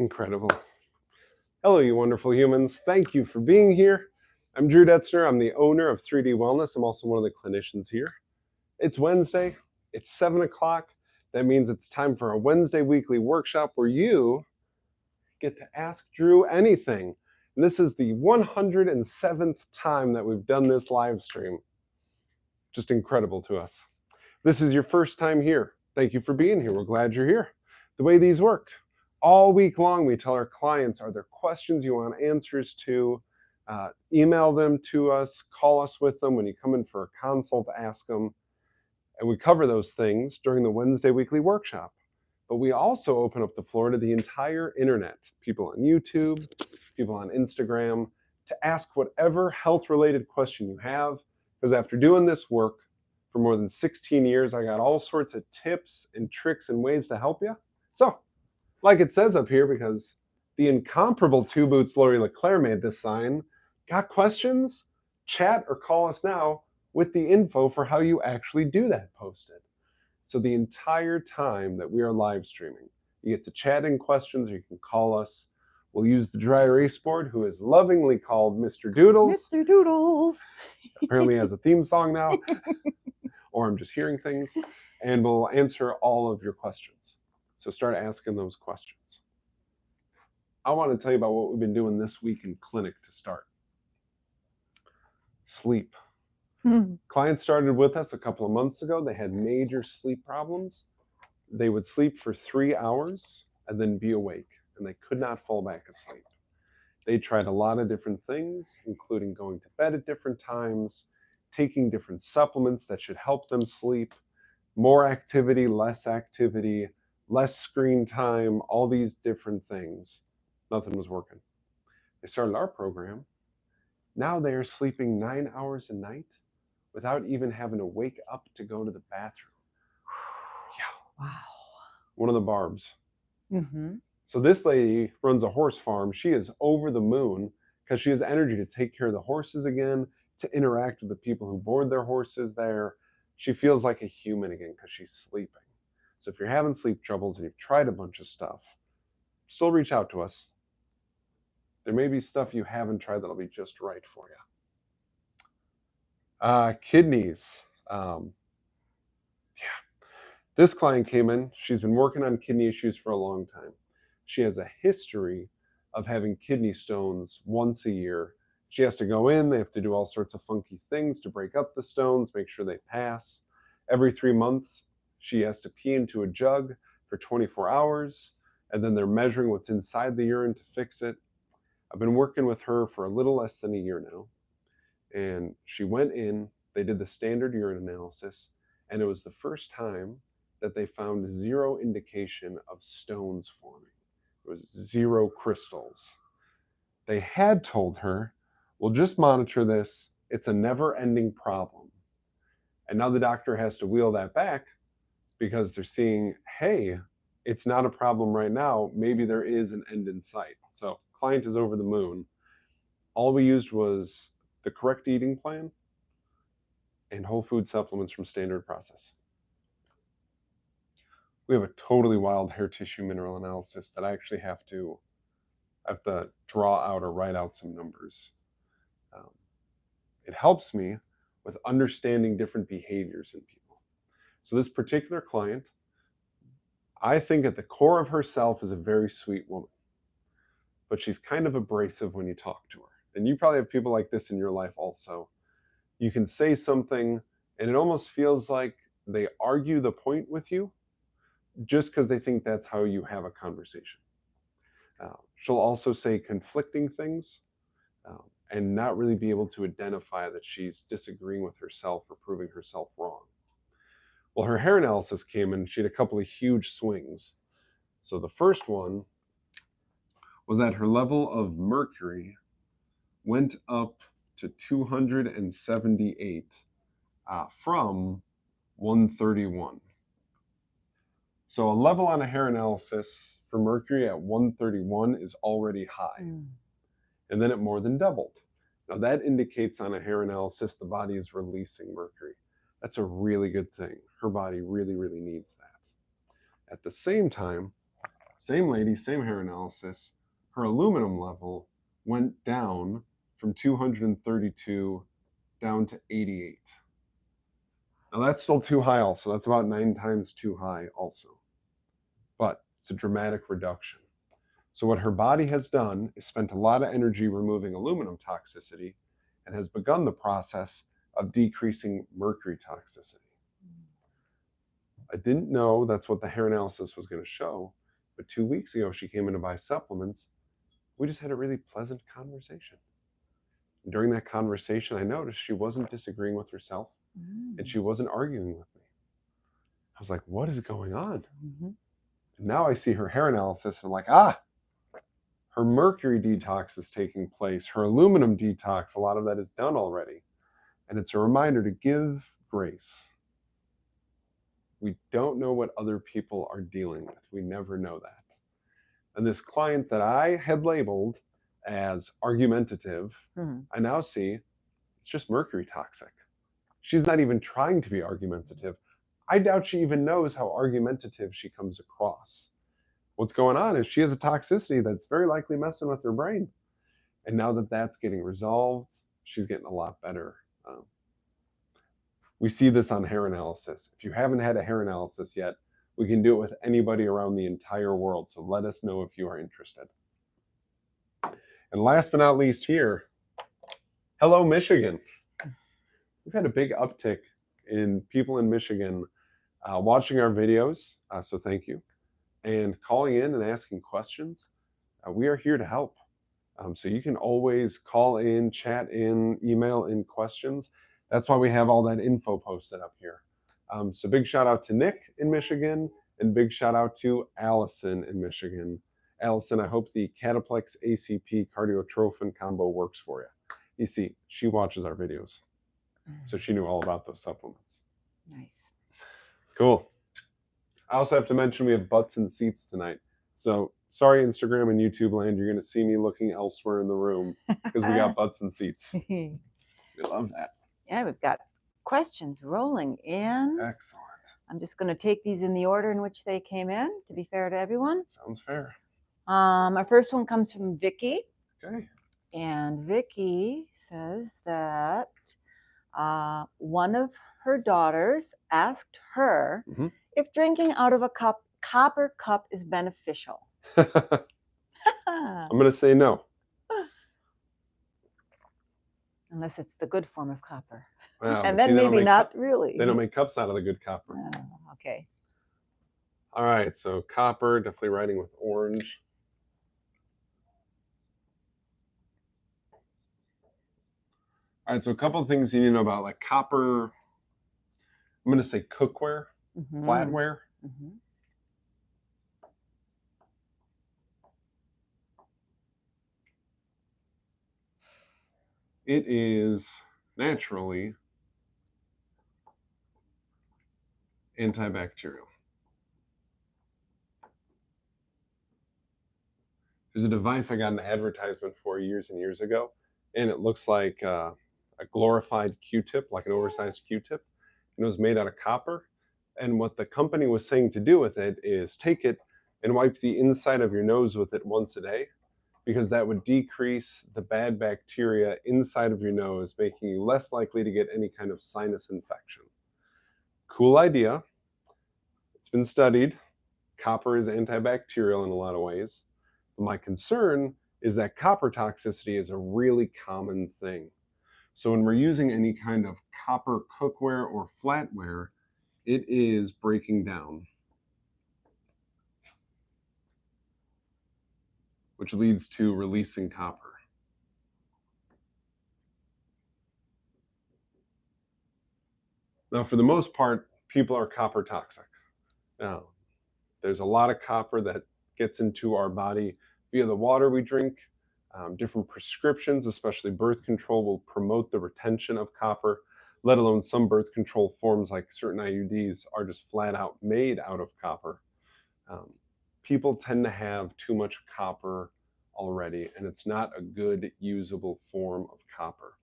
Incredible. Hello, you wonderful humans. Thank you for being here. I'm Drew Detzner. I'm the owner of 3D Wellness. I'm also one of the clinicians here. It's Wednesday. It's 7 o'clock. That means it's time for a Wednesday weekly workshop where you get to ask Drew anything. And this is the 107th time that we've done this live stream. Just incredible to us. This is your first time here. Thank you for being here. We're glad you're here. The way these work, all week long, we tell our clients, are there questions you want answers to? Email them to us, call us with them. When you come in for a consult, ask them. And we cover those things during the Wednesday weekly workshop. But we also open up the floor to the entire internet, people on YouTube, people on Instagram, to ask whatever health-related question you have. Because after doing this work for more than 16 years, I got all sorts of tips and tricks and ways to help you. So, like it says up here, because the incomparable Two Boots Lori LeClaire made this sign, got questions? Chat or call us now with the info for how you actually do that posted. So the entire time that we are live streaming, you get to chat in questions or you can call us. We'll use the dry erase board, who is lovingly called Mr. Doodles. Mr. Doodles. Apparently has a theme song now, or I'm just hearing things, and we'll answer all of your questions. So start asking those questions. I want to tell you about what we've been doing this week in clinic to start. Sleep. Clients started with us a couple of months ago. They had major sleep problems. They would sleep for 3 hours and then be awake, and they could not fall back asleep. They tried a lot of different things, including going to bed at different times, taking different supplements that should help them sleep, more activity, less screen time, all these different things. Nothing was working. They started our program. Now they are sleeping 9 hours a night without even having to wake up to go to the bathroom. Yeah. Wow. One of the Barbs. Mm-hmm. So this lady runs a horse farm. She is over the moon because she has energy to take care of the horses again, to interact with the people who board their horses there. She feels like a human again because she's sleeping. So if you're having sleep troubles and you've tried a bunch of stuff, still reach out to us. There may be stuff you haven't tried that'll be just right for you. Kidneys. This client came in. She's been working on kidney issues for a long time. She has a history of having kidney stones once a year. She has to go in. They have to do all sorts of funky things to break up the stones, make sure they pass. Every 3 months, she has to pee into a jug for 24 hours, and then they're measuring what's inside the urine to fix it. I've been working with her for a little less than a year now. And she went in, they did the standard urine analysis, and it was the first time that they found zero indication of stones forming. It was 0 crystals. They had told her, we'll just monitor this. It's a never-ending problem. And now the doctor has to wheel that back because they're seeing, hey, it's not a problem right now. Maybe there is an end in sight. So client is over the moon. All we used was the correct eating plan and whole food supplements from Standard Process. We have a totally wild hair tissue mineral analysis that I actually have to draw out or write out some numbers. It helps me with understanding different behaviors in people. So this particular client, I think at the core of herself is a very sweet woman, but she's kind of abrasive when you talk to her. And you probably have people like this in your life also. You can say something and it almost feels like they argue the point with you just because they think that's how you have a conversation. She'll also say conflicting things and not really be able to identify that she's disagreeing with herself or proving herself wrong. Well, her hair analysis came and she had a couple of huge swings. So the first one was that her level of mercury went up to 278 from 131. So a level on a hair analysis for mercury at 131 is already high. And then it more than doubled. Now that indicates on a hair analysis the body is releasing mercury. That's a really good thing. Her body really, really needs that. At the same time, Same lady, same hair analysis. Her aluminum level went down from 232 down to 88. Now that's still too high also. That's about 9 times too high also. But it's a dramatic reduction. So what her body has done is spent a lot of energy removing aluminum toxicity and has begun the process of decreasing mercury toxicity. I didn't know that's what the hair analysis was going to show, but 2 weeks ago she came in to buy supplements. We just had a really pleasant conversation. And during that conversation, I noticed she wasn't disagreeing with herself and she wasn't arguing with me. I was like, what is going on? And now I see her hair analysis and I'm like, her mercury detox is taking place. Her aluminum detox, a lot of that is done already. And it's a reminder to give grace. We don't know what other people are dealing with. We never know that. And this client that I had labeled as argumentative, I now see it's just mercury toxic. She's not even trying to be argumentative. I doubt she even knows how argumentative she comes across. What's going on is she has a toxicity that's very likely messing with her brain. And now that that's getting resolved, she's getting a lot better. We see this on hair analysis. If you haven't had a hair analysis yet, we can do it with anybody around the entire world. So let us know if you are interested. And last but not least here, hello, Michigan. We've had a big uptick in people in Michigan watching our videos, so thank you, and calling in and asking questions. We are here to help. So you can always call in, chat in, email in questions. That's why we have all that info posted up here. So big shout out to Nick in Michigan and big shout out to Allison in Michigan. Allison, I hope the Cataplex ACP Cardiotrophin combo works for you. You see, she watches our videos, so she knew all about those supplements. Nice. Cool. I also have to mention we have butts and seats tonight. So sorry, Instagram and YouTube land, you're going to see me looking elsewhere in the room because we got butts and seats. We love that. Yeah, we've got questions rolling in. Excellent. I'm just going to take these in the order in which they came in, to be fair to everyone. Sounds fair. Our first one comes from Vicky. Okay. And Vicky says that one of her daughters asked her if drinking out of a copper cup is beneficial. I'm going to say no. Unless it's the good form of copper. Wow, and then maybe not really. They don't make cups out of the good copper. Okay. All right, so copper, definitely writing with orange. All right, so a couple of things you need to know about, like copper, I'm going to say cookware, flatware. It is naturally antibacterial. There's a device I got an advertisement for years and years ago, and it looks like a glorified Q-tip, like an oversized Q-tip, and it was made out of copper. And what the company was saying to do with it is take it and wipe the inside of your nose with it once a day, because that would decrease the bad bacteria inside of your nose, making you less likely to get any kind of sinus infection. Cool idea. It's been studied. Copper is antibacterial in a lot of ways. But my concern is that copper toxicity is a really common thing. So when we're using any kind of copper cookware or flatware, it is breaking down, which leads to releasing copper. Now, for the most part, people are copper toxic. Now, there's a lot of copper that gets into our body via the water we drink. Different prescriptions, especially birth control, will promote the retention of copper, let alone some birth control forms like certain IUDs are just flat out made out of copper. People tend to have too much copper already, and it's not a good usable form of copper.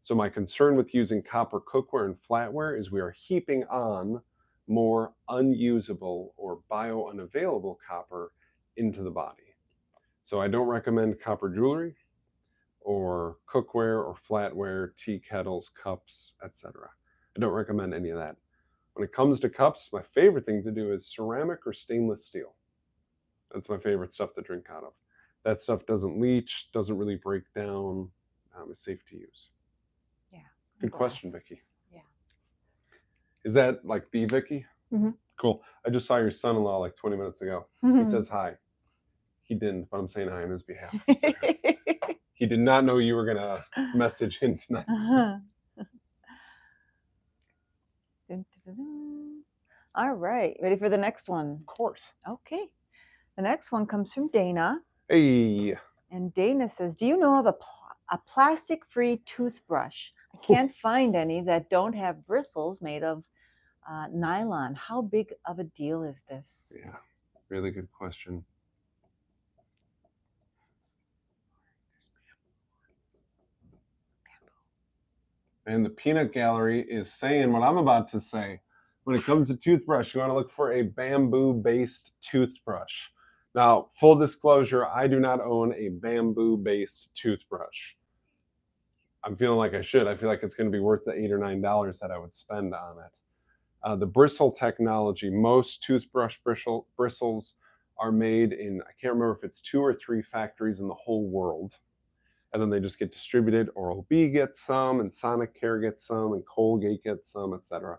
So my concern with using copper cookware and flatware is we are heaping on more unusable or bio-unavailable copper into the body. So I don't recommend copper jewelry or cookware or flatware, tea kettles, cups, etc. I don't recommend any of that. When it comes to cups, my favorite thing to do is ceramic or stainless steel. That's my favorite stuff to drink out of. That stuff doesn't leach, doesn't really break down, is safe to use. Yeah. Good question, Vicky. Yeah. Is that like the Vicky? Mm-hmm. Cool. I just saw your son-in-law like 20 minutes ago. He says hi. He didn't, but I'm saying hi on his behalf. He did not know you were going to message him tonight. All right. Ready for the next one? Of course. Okay. The next one comes from Dana. Hey. And Dana says, do you know of a plastic-free toothbrush? I can't find any that don't have bristles made of nylon. How big of a deal is this? Yeah, really good question. And the peanut gallery is saying what I'm about to say. When it comes to toothbrush, you want to look for a bamboo-based toothbrush. Now, full disclosure, I do not own a bamboo-based toothbrush. I'm feeling like I should. I feel like it's going to be worth the $8 or $9 that I would spend on it. The bristle technology, most toothbrush bristles are made in, I can't remember if it's 2 or 3 factories in the whole world. And then they just get distributed. Oral-B gets some, and Sonicare gets some, and Colgate gets some, etc.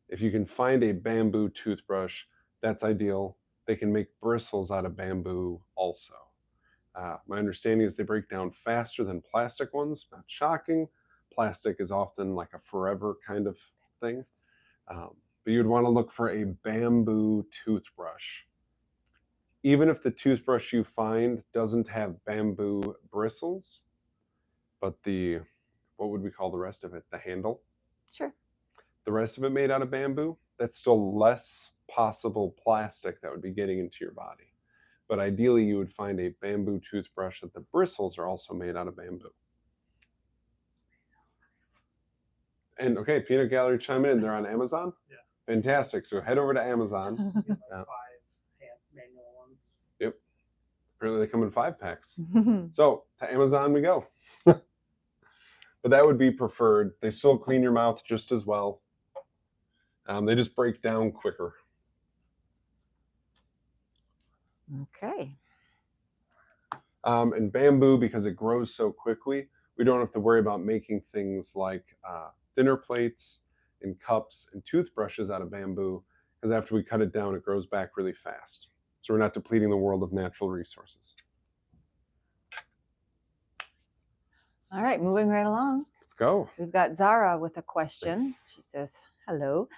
If you can find a bamboo toothbrush, that's ideal. They can make bristles out of bamboo also. My understanding is they break down faster than plastic ones. Not shocking. Plastic is often like a forever kind of thing. But you'd want to look for a bamboo toothbrush. Even if the toothbrush you find doesn't have bamboo bristles, but what would we call the rest of it? The handle? Sure. The rest of it made out of bamboo, that's still less possible plastic that would be getting into your body. But ideally, you would find a bamboo toothbrush that the bristles are also made out of bamboo. And okay, Peanut Gallery chime in. They're on Amazon? Yeah. Fantastic. So head over to Amazon. Get like 5 manual ones. Yep. Apparently they come in 5-packs. So to Amazon we go. But that would be preferred. They still clean your mouth just as well. They just break down quicker. Okay. And bamboo, because it grows so quickly, we don't have to worry about making things like dinner plates and cups and toothbrushes out of bamboo, because after we cut it down, it grows back really fast. So we're not depleting the world of natural resources. All right, moving right along. Let's go. We've got Zara with a question. Nice. She says, hello.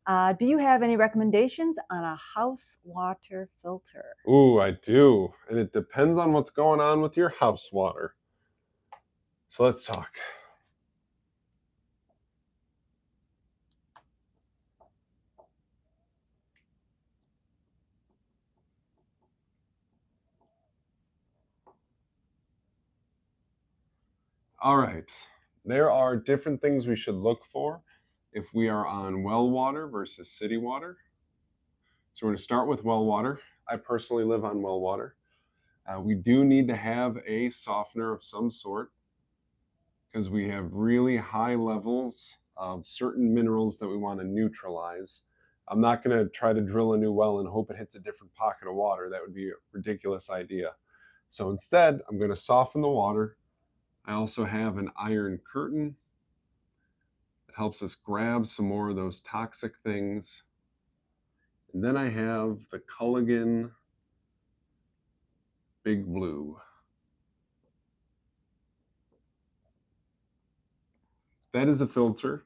Do you have any recommendations on a house water filter? Ooh, I do. And it depends on what's going on with your house water. So let's talk. All right. There are different things we should look for if we are on well water versus city water. So we're going to start with well water. I personally live on well water. We do need to have a softener of some sort because we have really high levels of certain minerals that we want to neutralize. I'm not going to try to drill a new well and hope it hits a different pocket of water. That would be a ridiculous idea. So instead, I'm going to soften the water. I also have an iron curtain that helps us grab some more of those toxic things. And then I have the Culligan Big Blue. That is a filter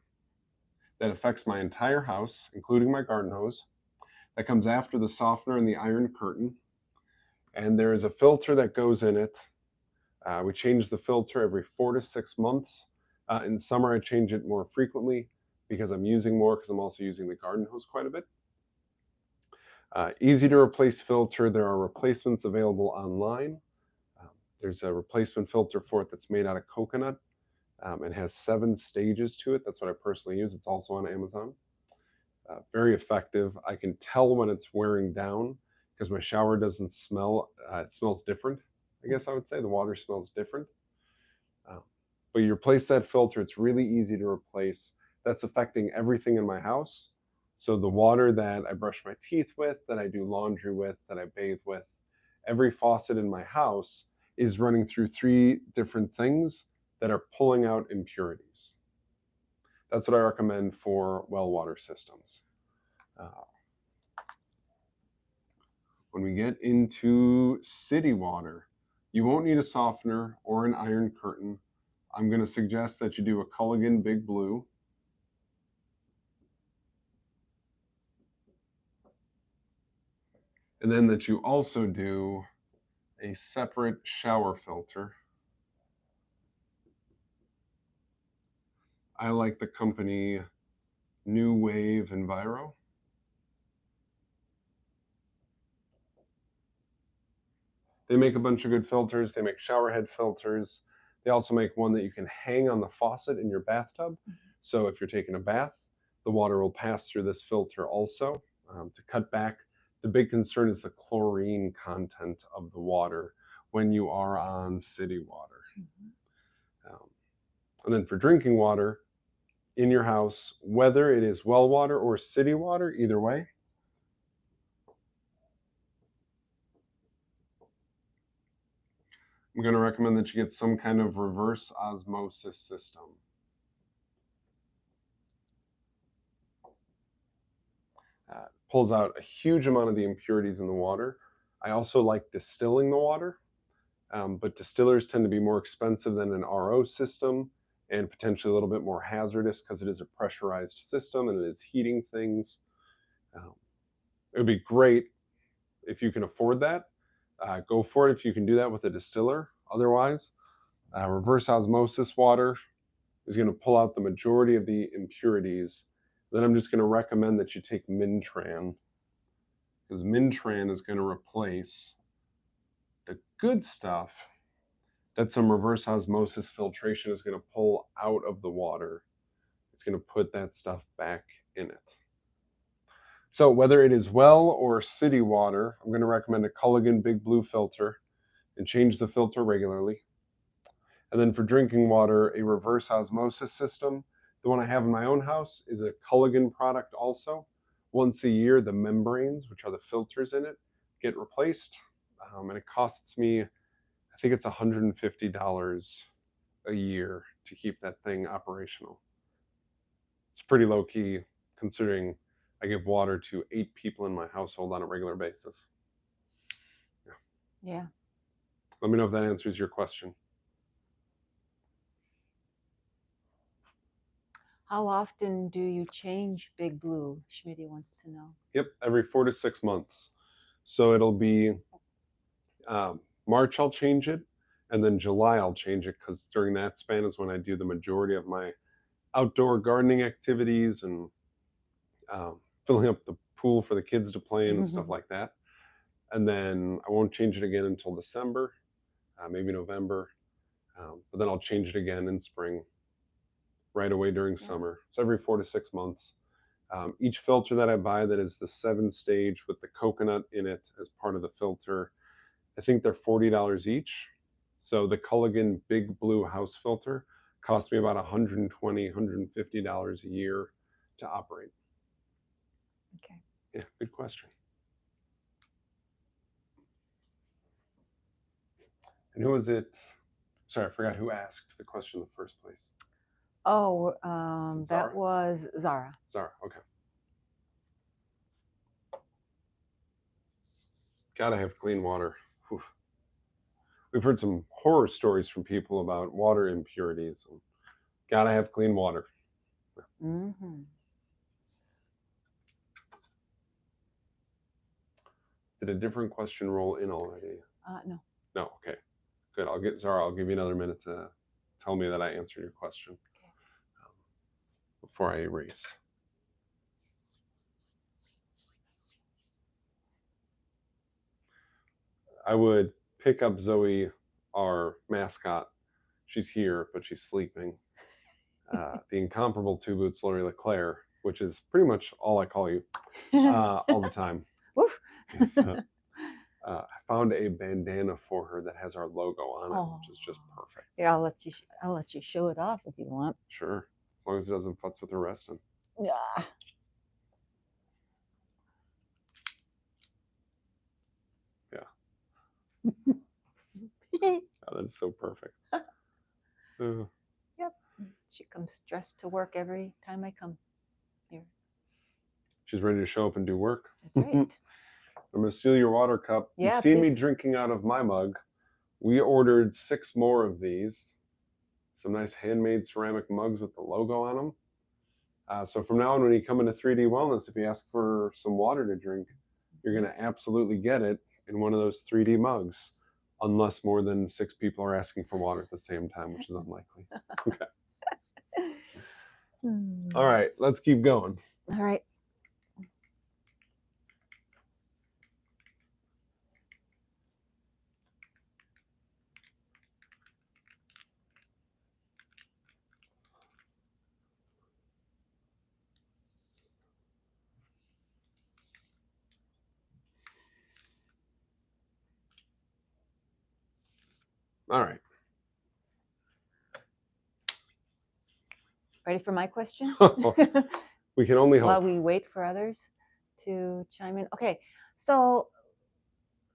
that affects my entire house, including my garden hose. That comes after the softener and the iron curtain. And there is a filter that goes in it. We change the filter every 4 to 6 months. In summer, I change it more frequently because I'm using more, because I'm also using the garden hose quite a bit. Easy to replace filter. There are replacements available online. There's a replacement filter for it that's made out of coconut and has 7 stages to it. That's what I personally use. It's also on Amazon. Very effective. I can tell when it's wearing down because my shower doesn't smell. It smells different. I guess I would say the water smells different. But you replace that filter, it's really easy to replace. That's affecting everything in my house. So the water that I brush my teeth with, that I do laundry with, that I bathe with, every faucet in my house is running through 3 different things that are pulling out impurities. That's what I recommend for well water systems. When we get into city water, you won't need a softener or an iron curtain. I'm going to suggest that you do a Culligan Big Blue. And then that you also do a separate shower filter. I like the company New Wave Enviro. They make a bunch of good filters. They make shower head filters. They also make one that you can hang on the faucet in your bathtub. So if you're taking a bath, the water will pass through this filter also. To cut back, the big concern is the chlorine content of the water when you are on city water. And then for drinking water in your house, whether it is well water or city water, either way, I'm going to recommend that you get some kind of reverse osmosis system. Pulls out a huge amount of the impurities in the water. I also like distilling the water, but distillers tend to be more expensive than an RO system and potentially a little bit more hazardous because it is a pressurized system and it is heating things. It would be great if you can afford that. Go for it if you can do that with a distiller. Otherwise, reverse osmosis water is going to pull out the majority of the impurities. Then I'm just going to recommend that you take Mintran, because Mintran is going to replace the good stuff that some reverse osmosis filtration is going to pull out of the water. It's going to put that stuff back in it. So whether it is well or city water, I'm going to recommend a Culligan Big Blue filter and change the filter regularly. And then for drinking water, a reverse osmosis system. The one I have in my own house is a Culligan product also. Once a year, the membranes, which are the filters in it, get replaced. And it costs me, I think it's $150 a year to keep that thing operational. It's pretty low key considering I give water to 8 people in my household on a regular basis. Yeah. Let me know if that answers your question. How often do you change Big Blue? Schmitty wants to know. Yep, every 4 to 6 months. So it'll be March I'll change it, and then July I'll change it because during that span is when I do the majority of my outdoor gardening activities and filling up the pool for the kids to play in and stuff like that. And then I won't change it again until December, maybe November, but then I'll change it again in spring, right away during summer. So every 4 to 6 months. Each filter that I buy that is the 7-stage with the coconut in it as part of the filter, I think they're $40 each. So the Culligan Big Blue house filter cost me about $120, $150 a year to operate. Okay. Yeah, good question. And who was it? Sorry, I forgot who asked the question in the first place. Oh, Zara? that was Zara. Zara, okay. Gotta have clean water. Whew. We've heard some horror stories from people about water impurities. Gotta have clean water. Mm-hmm. Did a different question roll in already? No. No, okay. Good. I'll get Zara, I'll give you another minute to tell me that I answered your question before I erase. I would pick up Zoe, our mascot. She's here, but she's sleeping. The incomparable Two Boots Lori LeClaire, which is pretty much all I call you all the time. Woof. Yes, I found a bandana for her that has our logo on it, which is just perfect. Yeah, I'll let you show it off if you want. Sure, as long as it doesn't futz with her resting. Yeah. Oh, that is so perfect. Yep. She comes dressed to work every time I come here. She's ready to show up and do work. That's right. I'm going to steal your water cup. Yeah, You've seen me please. drinking out of my mug. We ordered 6 more of these. Some nice handmade ceramic mugs with the logo on them. So from now on, when you come into 3D Wellness, if you ask for some water to drink, you're going to absolutely get it in one of those 3D mugs, unless more than 6 people are asking for water at the same time, which is unlikely. Okay. All right, let's keep going. All right. All right. Ready for my question? We can only hope. While we wait for others to chime in. Okay, so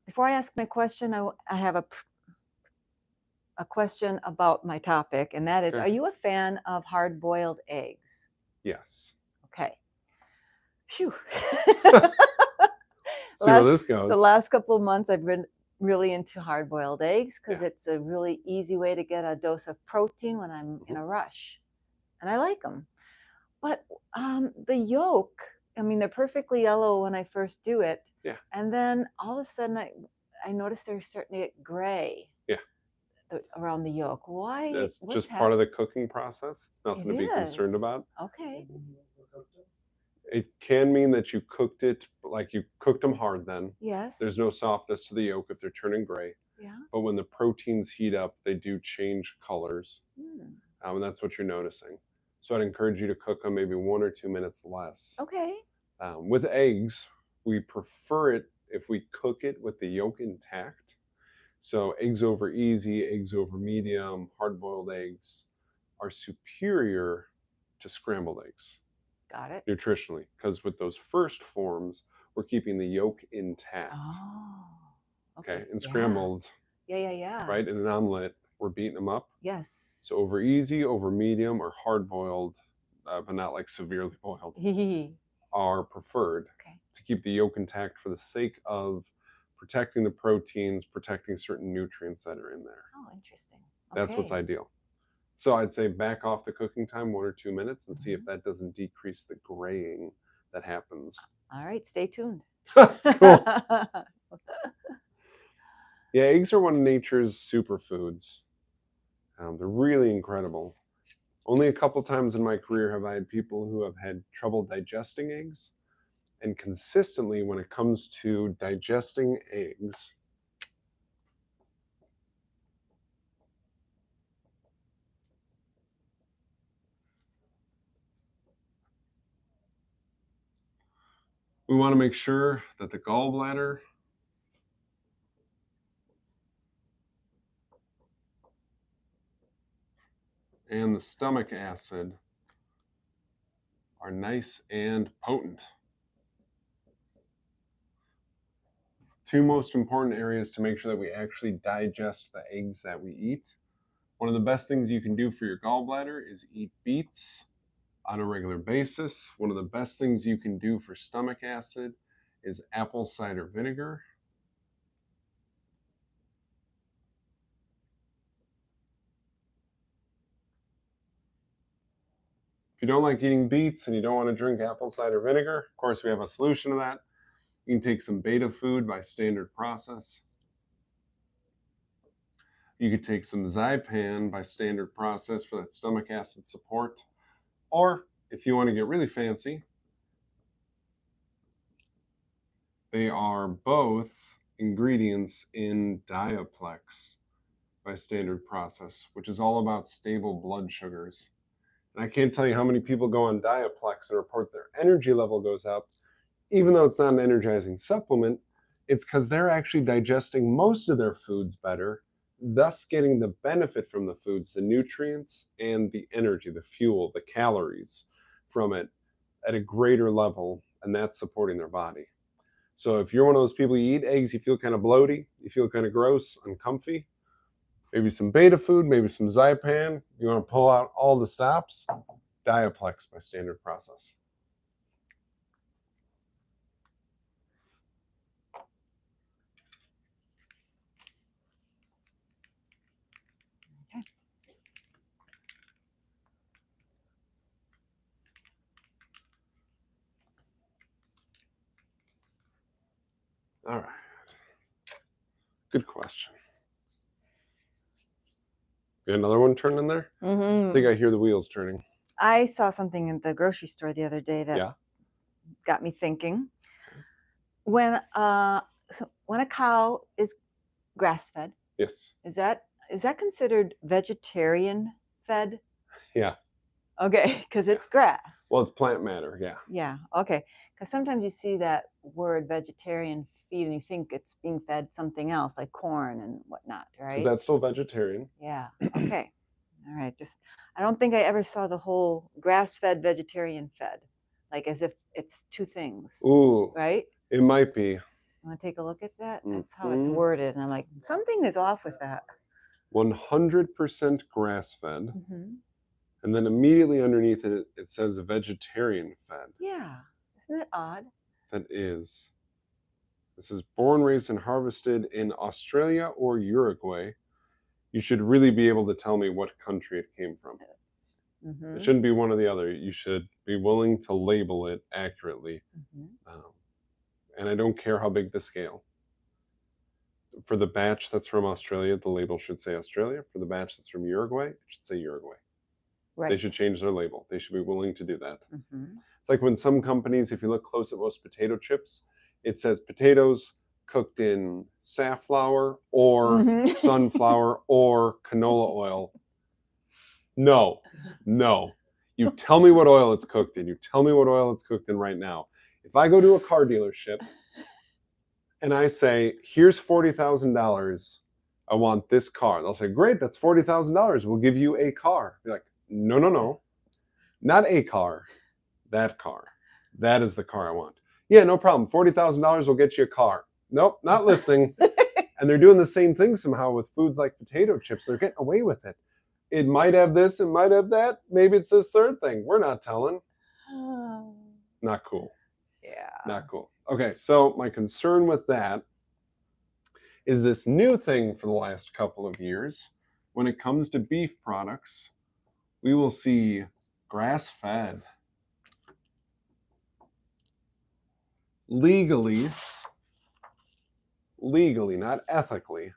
before I ask my question, I have a question about my topic, and that is, Okay. are you a fan of hard-boiled eggs? Yes. Okay. Phew. See where this goes. The last couple of months, I've been really into hard-boiled eggs because Yeah. it's a really easy way to get a dose of protein when I'm in a rush, and I like them. But the yolk, I mean, they're perfectly yellow when I first do it. Yeah. And then all of a sudden, I noticed they're starting to get gray. Yeah. Around the yolk. Why? It's just part of the cooking process. It's nothing to be concerned about. Okay. It can mean that you cooked it, like you cooked them hard then. Yes. There's no softness to the yolk if they're turning gray. Yeah. But when the proteins heat up, they do change colors. And that's what you're noticing. So I'd encourage you to cook them maybe 1 or 2 minutes less. Okay. With eggs, we prefer it if we cook it with the yolk intact. So eggs over easy, eggs over medium, hard-boiled eggs are superior to scrambled eggs. Got it. Nutritionally, because with those first forms, we're keeping the yolk intact. Oh. Okay. And scrambled. Yeah. Right? In an omelet, we're beating them up. Yes. So over easy, over medium, or hard-boiled, but not like severely boiled, are preferred to keep the yolk intact for the sake of protecting the proteins, protecting certain nutrients that are in there. Oh, interesting. Okay. That's what's ideal. So I'd say back off the cooking time 1 or 2 minutes and see if that doesn't decrease the graying that happens. All right, stay tuned. Cool. Yeah, eggs are one of nature's superfoods. They're really incredible. Only a couple times in my career have I had people who have had trouble digesting eggs. And consistently, when it comes to digesting eggs, we want to make sure that the gallbladder and the stomach acid are nice and potent. 2 most important areas to make sure that we actually digest the eggs that we eat. One of the best things you can do for your gallbladder is eat beets on a regular basis. One of the best things you can do for stomach acid is apple cider vinegar. If you don't like eating beets and you don't want to drink apple cider vinegar, of course we have a solution to that. You can take some beta food by standard process. You could take some Zypan by standard process for that stomach acid support. Or if you want to get really fancy, they are both ingredients in Diaplex by standard process, which is all about stable blood sugars. And I can't tell you how many people go on Diaplex and report their energy level goes up, even though it's not an energizing supplement. It's because they're actually digesting most of their foods better, thus getting the benefit from the foods, the nutrients and the energy, the fuel, the calories from it at a greater level, and that's supporting their body. So if you're one of those people, you eat eggs, you feel kind of bloaty, you feel kind of gross, uncomfy, maybe some beta food, maybe some Zypan, you want to pull out all the stops, Diaplex by Standard Process. Okay. All right. Good question. You got another one turning there? I think I hear the wheels turning. I saw something in the grocery store the other day that got me thinking. When a cow is grass fed, Yes. is that considered vegetarian fed? Yeah. Okay, because it's grass. Well, it's plant matter. Yeah. Yeah. Okay. Because sometimes you see that word vegetarian feed and you think it's being fed something else like corn and whatnot, right? Is that still vegetarian? Yeah. Okay. All right. I don't think I ever saw the whole grass fed, vegetarian fed, like as if it's two things. Ooh. Right? It might be. Want to take a look at that? That's how it's worded. And I'm like, something is off with that. 100% grass fed. And then immediately underneath it, it says vegetarian fed. Yeah. Isn't it odd? That is. This is born, raised, and harvested in Australia or Uruguay. You should really be able to tell me what country it came from. It shouldn't be one or the other. You should be willing to label it accurately. And I don't care how big the scale. For the batch that's from Australia, the label should say Australia. For the batch that's from Uruguay, it should say Uruguay. Right. They should change their label. They should be willing to do that. It's like when some companies, if you look close at most potato chips, it says potatoes cooked in safflower or sunflower or canola oil. No. You tell me what oil it's cooked in. You tell me what oil it's cooked in right now. If I go to a car dealership and I say, here's $40,000, I want this car. They'll say, great, that's $40,000. We'll give you a car. You're like, no. Not a car. That car. That is the car I want. Yeah, no problem. $40,000 will get you a car. Nope, not listening. And they're doing the same thing somehow with foods like potato chips. They're getting away with it. It might have this, it might have that. Maybe it's this third thing. We're not telling. Not cool. Yeah. Not cool. Okay, so my concern with that is this new thing for the last couple of years. When it comes to beef products, we will see grass-fed. Legally, not ethically,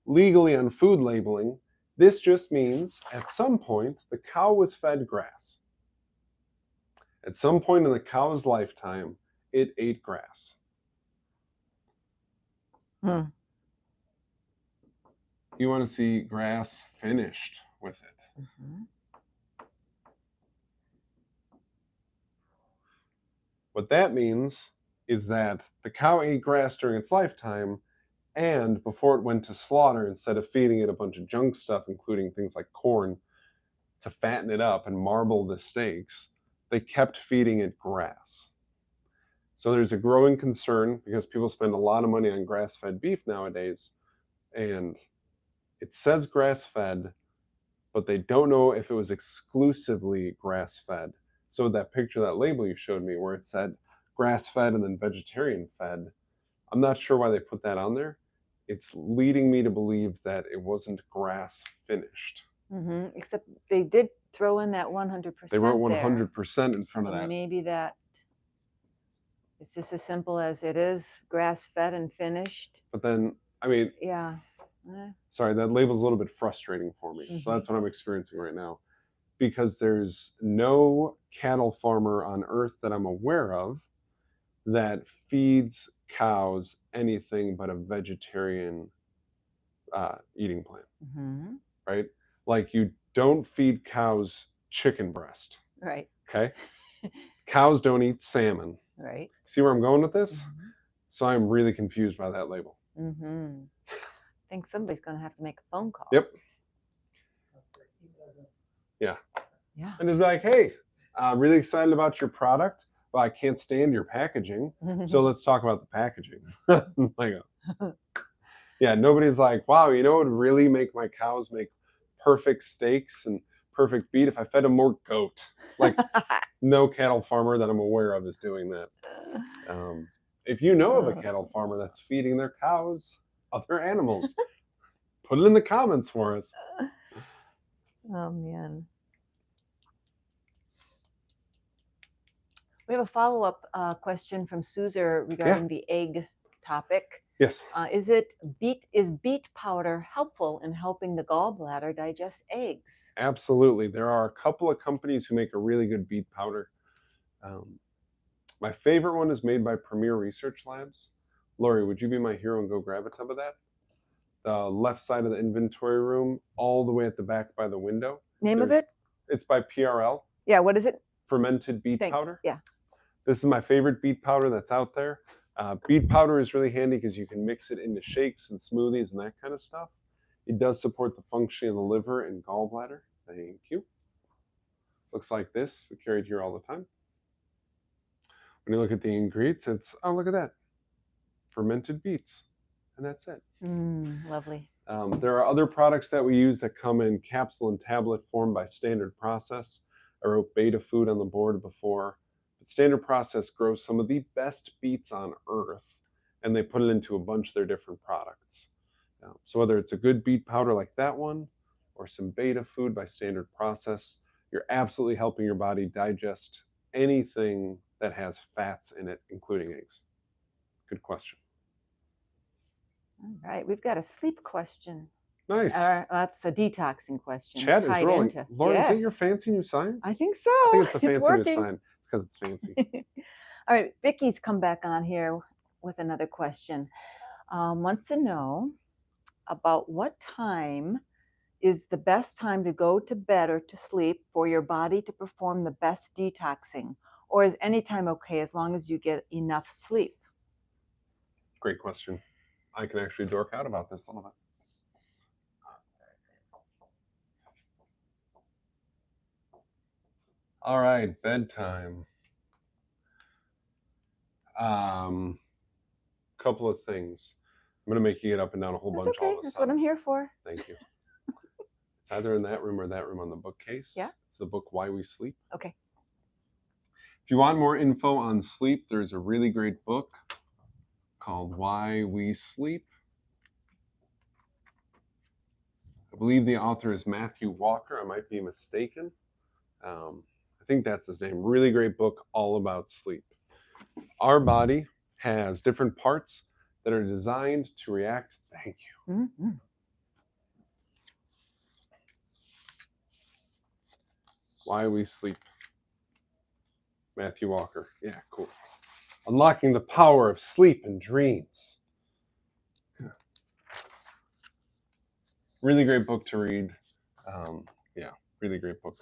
legally on food labeling, this just means at some point the cow was fed grass. At some point in the cow's lifetime, it ate grass. You want to see grass finished with it. What that means is that the cow ate grass during its lifetime, and before it went to slaughter, instead of feeding it a bunch of junk stuff, including things like corn, to fatten it up and marble the steaks, they kept feeding it grass. So there's a growing concern because people spend a lot of money on grass-fed beef nowadays, and it says grass-fed, but they don't know if it was exclusively grass-fed. So that picture, that label you showed me where it said grass-fed and then vegetarian-fed, I'm not sure why they put that on there. It's leading me to believe that it wasn't grass finished. Except they did throw in that 100%. They wrote 100% in front of that. Maybe that it's just as simple as it is grass-fed and finished. But then, I mean, yeah. Sorry, that label's a little bit frustrating for me. So that's what I'm experiencing right now. Because there's no cattle farmer on earth that I'm aware of that feeds cows anything but a vegetarian eating plan. Right? Like you don't feed cows chicken breast. Right. Okay? Cows don't eat salmon. Right. See where I'm going with this? So I'm really confused by that label. Mm-hmm. I think somebody's going to have to make a phone call. Yep. Yeah. And just be like, hey, I'm really excited about your product, but I can't stand your packaging. So let's talk about the packaging. Like, yeah, nobody's like, wow, you know what would really make my cows make perfect steaks and perfect beef if I fed them more goat? Like, no cattle farmer that I'm aware of is doing that. If you know of a cattle farmer that's feeding their cows other animals, put it in the comments for us. Oh, man. We have a follow-up question from Suzer regarding the egg topic. Yes. Is beet powder helpful in helping the gallbladder digest eggs? Absolutely. There are a couple of companies who make a really good beet powder. My favorite one is made by Premier Research Labs. Lori, would you be my hero and go grab a tub of that? The left side of the inventory room, all the way at the back by the window. Name of it? It's by PRL. Yeah, what is it? Fermented beet powder. Yeah. This is my favorite beet powder that's out there. Beet powder is really handy because you can mix it into shakes and smoothies and that kind of stuff. It does support the functioning of the liver and gallbladder. Thank you. Looks like this. We carry it here all the time. When you look at the ingredients, it's, oh, look at that. Fermented beets. And that's it. Lovely. There are other products that we use that come in capsule and tablet form by Standard Process. I wrote Beta Food on the board before. But Standard Process grows some of the best beets on earth, and they put it into a bunch of their different products. So whether it's a good beet powder like that one, or some Beta Food by Standard Process, you're absolutely helping your body digest anything that has fats in it, including eggs. Good question. All right, we've got a sleep question. Nice. That's a detoxing question. Chat is rolling. Laura, is it your fancy new sign? I think so. I think it's the fancy new working. sign. It's because it's fancy. All right, Vicky's come back on here with another question. Wants to know about what time is the best time to go to bed or to sleep for your body to perform the best detoxing? Or is any time okay as long as you get enough sleep? Great question. I can actually dork out about this a little bit. All right, bedtime. Couple of things. I'm going to make you get up and down a whole bunch all of a sudden. That's what I'm here for. Thank you. It's either in that room or that room on the bookcase. Yeah. It's the book Why We Sleep. Okay. If you want more info on sleep, there's a really great book called Why We Sleep. I believe the author is Matthew Walker. I might be mistaken. I think that's his name. Really great book all about sleep. Our body has different parts that are designed to react. Thank you. Mm-hmm. Why We Sleep. Matthew Walker. Yeah, cool. Unlocking the power of sleep and dreams. Yeah. Really great book to read. Really great book.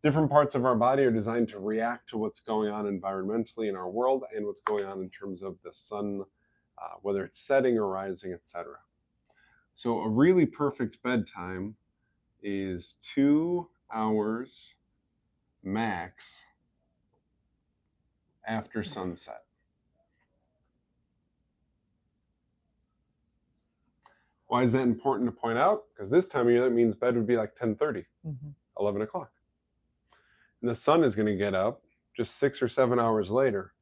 Different parts of our body are designed to react to what's going on environmentally in our world and what's going on in terms of the sun, whether it's setting or rising, etc. So a really perfect bedtime is 2 hours max after sunset. Why is that important to point out? Because this time of year, that means bed would be like 10:30, 11 o'clock. And the sun is going to get up just 6 or 7 hours later.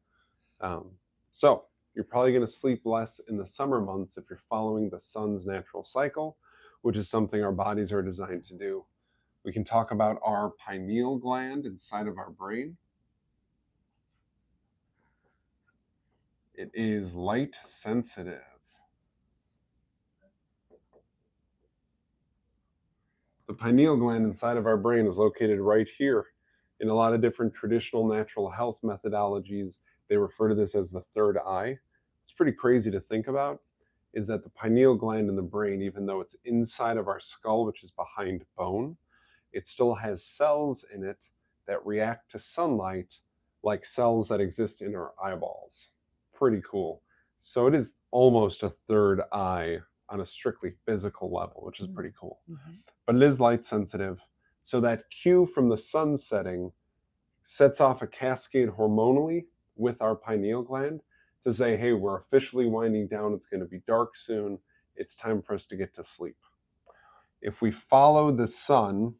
So you're probably going to sleep less in the summer months if you're following the sun's natural cycle, which is something our bodies are designed to do. We can talk about our pineal gland inside of our brain. It is light sensitive. The pineal gland inside of our brain is located right here. In a lot of different traditional natural health methodologies, they refer to this as the third eye. It's pretty crazy to think about, is that the pineal gland in the brain, even though it's inside of our skull, which is behind bone, it still has cells in it that react to sunlight like cells that exist in our eyeballs. pretty cool. So it is almost a third eye on a strictly physical level, which is pretty cool. But it is light sensitive. So that cue from the sun setting sets off a cascade hormonally with our pineal gland to say, hey, we're officially winding down. It's going to be dark soon. It's time for us to get to sleep. If we follow the sun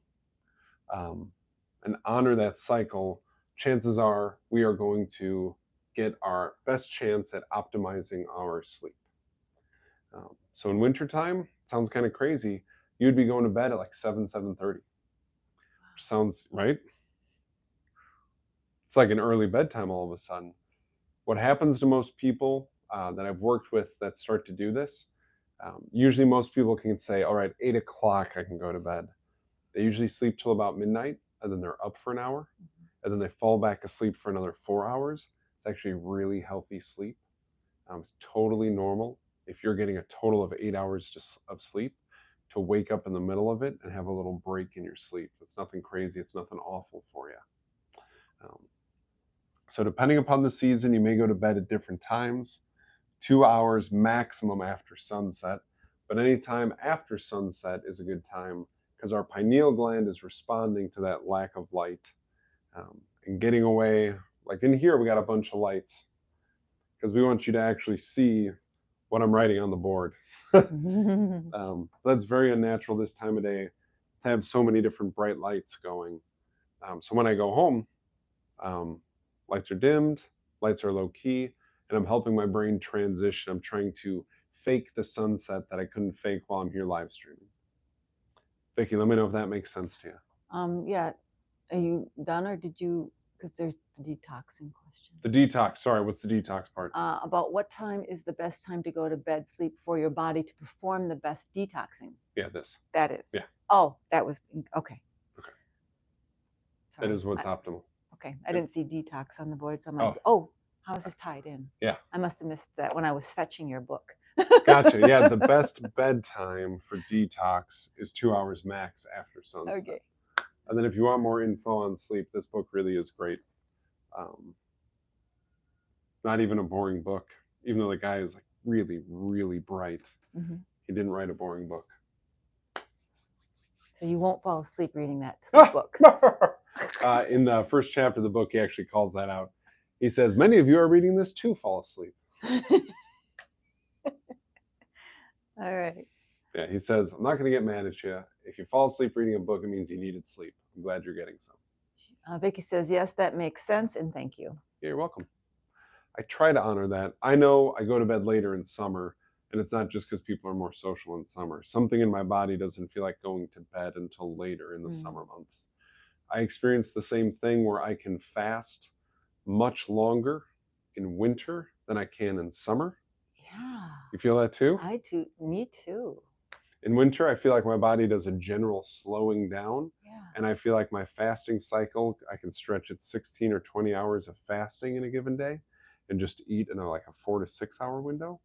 and honor that cycle, chances are we are going to get our best chance at optimizing our sleep. So in wintertime, sounds kind of crazy. You'd be going to bed at like 7:30. Sounds right. It's like an early bedtime all of a sudden. What happens to most people that I've worked with that start to do this, usually most people can say, all right, 8 o'clock I can go to bed. They usually sleep till about midnight, and then they're up for an hour, and then they fall back asleep for another 4 hours. It's actually really healthy sleep. It's totally normal if you're getting a total of 8 hours of sleep to wake up in the middle of it and have a little break in your sleep. It's nothing crazy. It's nothing awful for you. So depending upon the season, you may go to bed at different times, 2 hours maximum after sunset, but any time after sunset is a good time because our pineal gland is responding to that lack of light and getting away. Like in here, we got a bunch of lights because we want you to actually see what I'm writing on the board. That's very unnatural this time of day to have so many different bright lights going. So when I go home, lights are dimmed, lights are low key, and I'm helping my brain transition. I'm trying to fake the sunset that I couldn't fake while I'm here live streaming. Vicki, let me know if that makes sense to you. Yeah. Are you done, or did you? Because there's the detoxing question. The detox. Sorry, what's the detox part? About what time is the best time to go to bed, sleep for your body to perform the best detoxing? Yeah, this. That is. Yeah. Oh, that was okay. Okay. Sorry. That is what's optimal. Okay, I didn't see detox on the board, so I'm like, oh, how is this tied in? Yeah. I must have missed that when I was fetching your book. Gotcha. Yeah, the best bedtime for detox is 2 hours max after sunset. Okay. And then if you want more info on sleep, this book really is great. It's not even a boring book, even though the guy is like really, really bright. He didn't write a boring book. So you won't fall asleep reading that sleep book. In the first chapter of the book, he actually calls that out. He says, many of you are reading this to fall asleep. All right. Yeah, he says, I'm not going to get mad at you. If you fall asleep reading a book, it means you needed sleep. I'm glad you're getting some. Vicki says, yes, that makes sense, and thank you. Yeah, you're welcome. I try to honor that. I know I go to bed later in summer, and it's not just because people are more social in summer. Something in my body doesn't feel like going to bed until later in the summer months. I experience the same thing where I can fast much longer in winter than I can in summer. Yeah. You feel that too? I do. Me too. In winter, I feel like my body does a general slowing down. Yeah. And I feel like my fasting cycle, I can stretch it 16 or 20 hours of fasting in a given day and just eat in like a 4 to 6 hour window.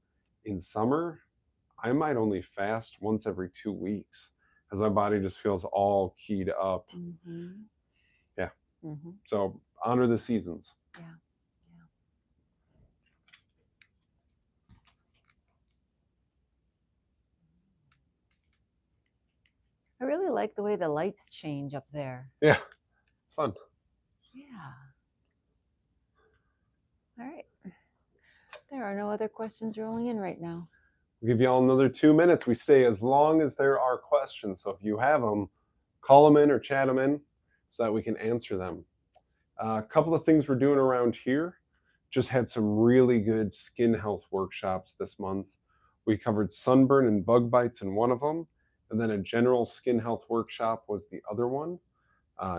In summer, I might only fast once every 2 weeks because my body just feels all keyed up. Yeah. So honor the seasons. Yeah. I really like the way the lights change up there. Yeah, it's fun. Yeah. All right. There are no other questions rolling in right now. We'll give you all another 2 minutes. We stay as long as there are questions. So if you have them, call them in or chat them in so that we can answer them. A couple of things we're doing around here. Just had some really good skin health workshops this month. We covered sunburn and bug bites in one of them, and then a general skin health workshop was the other one.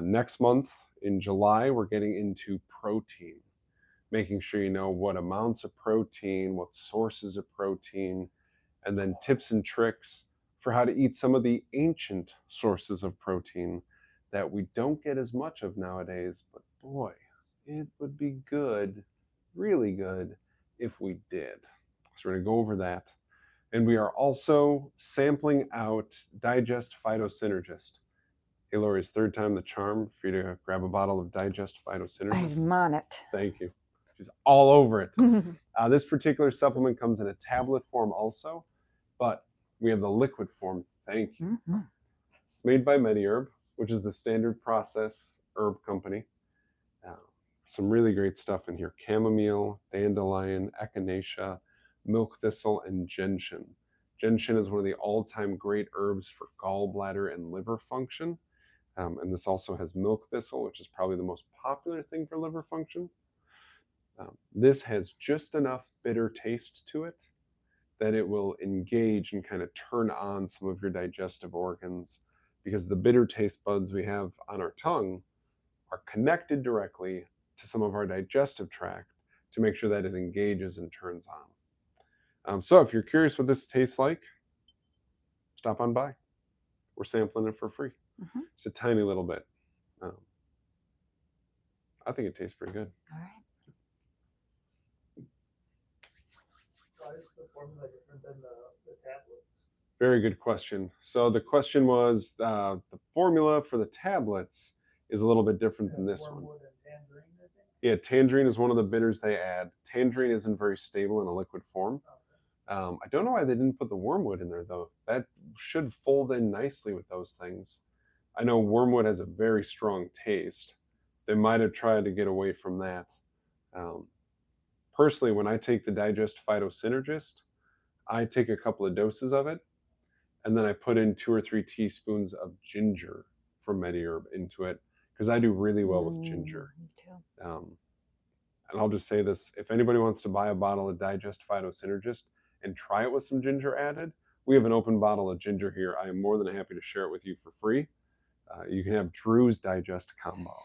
Next month in July, we're getting into protein, making sure you know what amounts of protein, what sources of protein, and then tips and tricks for how to eat some of the ancient sources of protein that we don't get as much of nowadays. But boy, it would be good, really good, if we did. So we're going to go over that. And we are also sampling out Digest Phytosynergist. Hey, Lori's third time the charm for you to grab a bottle of Digest Phytosynergist. I'm on it. Thank you. She's all over it. This particular supplement comes in a tablet form also, but we have the liquid form. Thank you. It's made by MediHerb, which is the standard process herb company. Some really great stuff in here. Chamomile, dandelion, echinacea, milk thistle, and gentian. Gentian is one of the all-time great herbs for gallbladder and liver function. And this also has milk thistle, which is probably the most popular thing for liver function. This has just enough bitter taste to it that it will engage and kind of turn on some of your digestive organs, because the bitter taste buds we have on our tongue are connected directly to some of our digestive tract to make sure that it engages and turns on. So if you're curious what this tastes like, stop on by. We're sampling it for free. Just a tiny little bit. I think it tastes pretty good. All right. Why is the formula different than the tablets? Very good question. So the question was, the formula for the tablets is a little bit different than this one. Wormwood and tangerine, I think. Yeah, tangerine is one of the bitters they add. Tangerine isn't very stable in a liquid form. I don't know why they didn't put the wormwood in there, though. That should fold in nicely with those things. I know wormwood has a very strong taste. They might have tried to get away from that. Personally, when I take the Digest Phytosynergist, I take a couple of doses of it, and then I put in 2 or 3 teaspoons of ginger from MediHerb into it, because I do really well with ginger. Me too. And I'll just say this, if anybody wants to buy a bottle of Digest Phytosynergist and try it with some ginger added, we have an open bottle of ginger here. I am more than happy to share it with you for free. You can have Drew's Digest combo.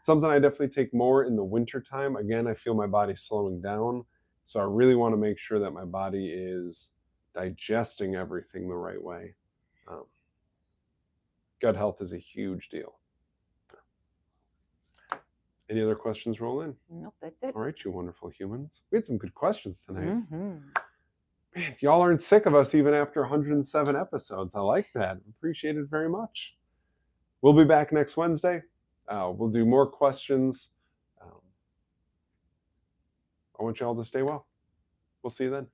Something I definitely take more in the winter time. Again, I feel my body slowing down, so I really want to make sure that my body is digesting everything the right way. Gut health is a huge deal. Any other questions roll in? Nope, that's it. All right, you wonderful humans. We had some good questions tonight. Mhm. Man, y'all aren't sick of us even after 107 episodes. I like that. Appreciate it very much. We'll be back next Wednesday. We'll do more questions. I want y'all to stay well. We'll see you then.